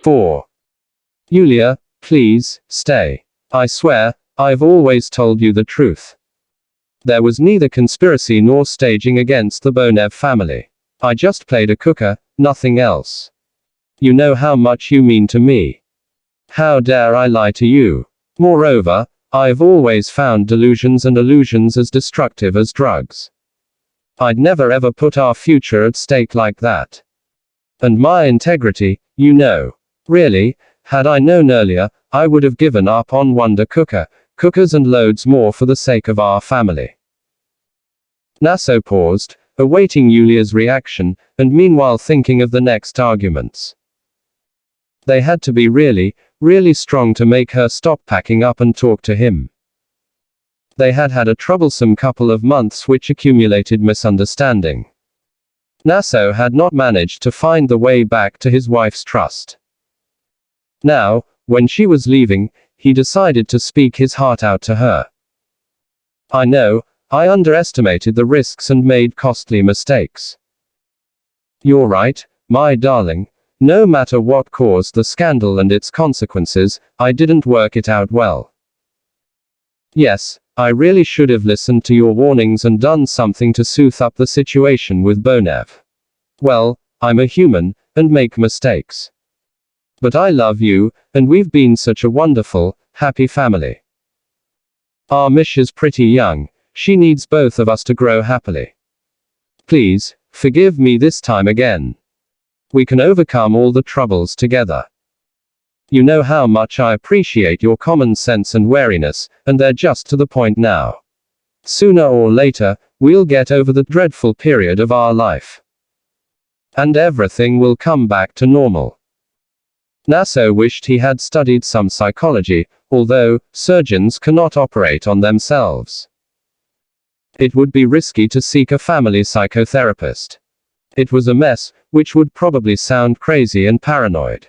4. Yulia, please, stay. I swear, I've always told you the truth. There was neither conspiracy nor staging against the Bonev family. I just played a cooker, nothing else. You know how much you mean to me. How dare I lie to you? Moreover, I've always found delusions and illusions as destructive as drugs. I'd never ever put our future at stake like that. And my integrity, you know. Really, had I known earlier, I would have given up on Wonder Kuker, cookers and loads more for the sake of our family. Nasso paused, awaiting Yulia's reaction, and meanwhile thinking of the next arguments. They had to be really, really strong to make her stop packing up and talk to him. They had had a troublesome couple of months which accumulated misunderstanding. Nasso had not managed to find the way back to his wife's trust. Now, when she was leaving, he decided to speak his heart out to her. I know, I underestimated the risks and made costly mistakes. You're right, my darling. No matter what caused the scandal and its consequences, I didn't work it out well. Yes, I really should have listened to your warnings and done something to soothe up the situation with Bonev. Well, I'm a human, and make mistakes. But I love you, and we've been such a wonderful, happy family. Our Mish is pretty young, she needs both of us to grow happily. Please, forgive me this time again. We can overcome all the troubles together. You know how much I appreciate your common sense and wariness, and they're just to the point now. Sooner or later, we'll get over the dreadful period of our life. And everything will come back to normal. Nasso wished he had studied some psychology, although surgeons cannot operate on themselves. It would be risky to seek a family psychotherapist. It was a mess, which would probably sound crazy and paranoid.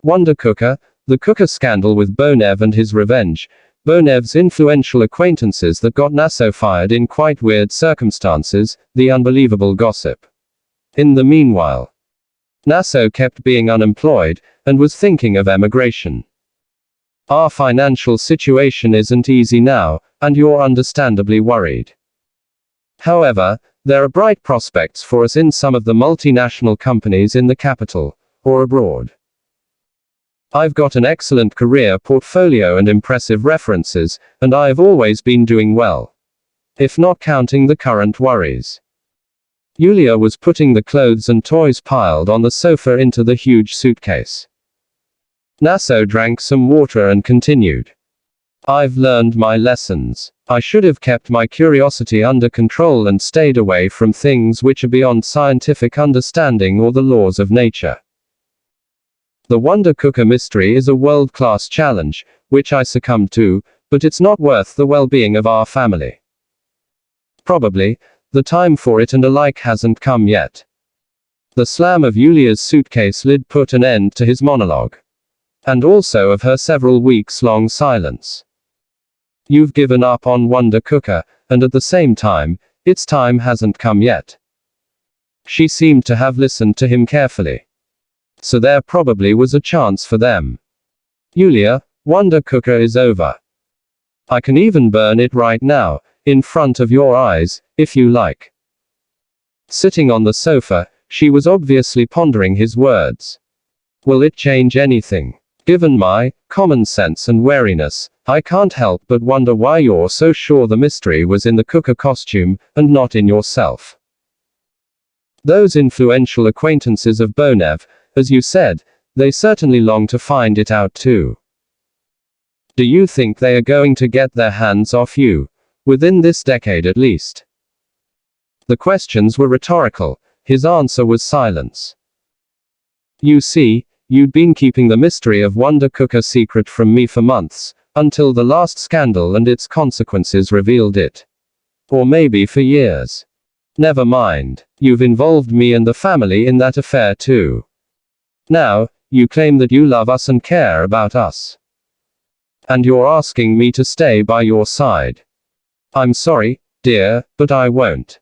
Wonder Kuker, the cooker scandal with Bonev and his revenge, Bonev's influential acquaintances that got Nasso fired in quite weird circumstances, the unbelievable gossip. In the meanwhile, Nasso kept being unemployed, and was thinking of emigration. Our financial situation isn't easy now, and you're understandably worried. However, there are bright prospects for us in some of the multinational companies in the capital, or abroad. I've got an excellent career portfolio and impressive references, and I've always been doing well. If not counting the current worries. Yulia was putting the clothes and toys piled on the sofa into the huge suitcase. Nasso drank some water and continued. I've learned my lessons. I should have kept my curiosity under control and stayed away from things which are beyond scientific understanding or the laws of nature. The Wonder Kuker mystery is a world-class challenge, which I succumbed to, but it's not worth the well-being of our family. Probably, the time for it and alike hasn't come yet. The slam of Yulia's suitcase lid put an end to his monologue. And also of her several weeks-long silence. You've given up on Wonder Kuker, and at the same time, its time hasn't come yet. She seemed to have listened to him carefully. So there probably was a chance for them. Yulia, Wonder Kuker is over. I can even burn it right now, in front of your eyes, if you like. Sitting on the sofa, she was obviously pondering his words. Will it change anything? Given my common sense and wariness, I can't help but wonder why you're so sure the mystery was in the cooker costume, and not in yourself. Those influential acquaintances of Bonev, as you said, they certainly long to find it out too. Do you think they are going to get their hands off you? Within this decade at least. The questions were rhetorical, his answer was silence. You see, you'd been keeping the mystery of Wonder Kuker secret from me for months, until the last scandal and its consequences revealed it. Or maybe for years. Never mind, you've involved me and the family in that affair too. Now, you claim that you love us and care about us. And you're asking me to stay by your side. I'm sorry, dear, but I won't.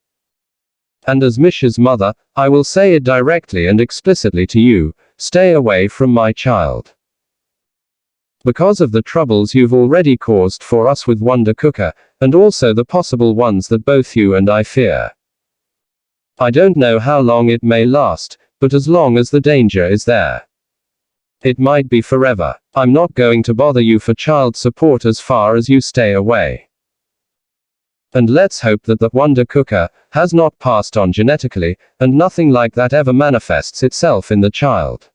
And as Mish's mother, I will say it directly and explicitly to you, Stay away from my child. Because of the troubles you've already caused for us with Wonder Kuker, and also the possible ones that both you and I fear. I don't know how long it may last, but as long as the danger is there. It might be forever. I'm not going to bother you for child support as far as you stay away. And let's hope that the Wonder Kuker has not passed on genetically, and nothing like that ever manifests itself in the child.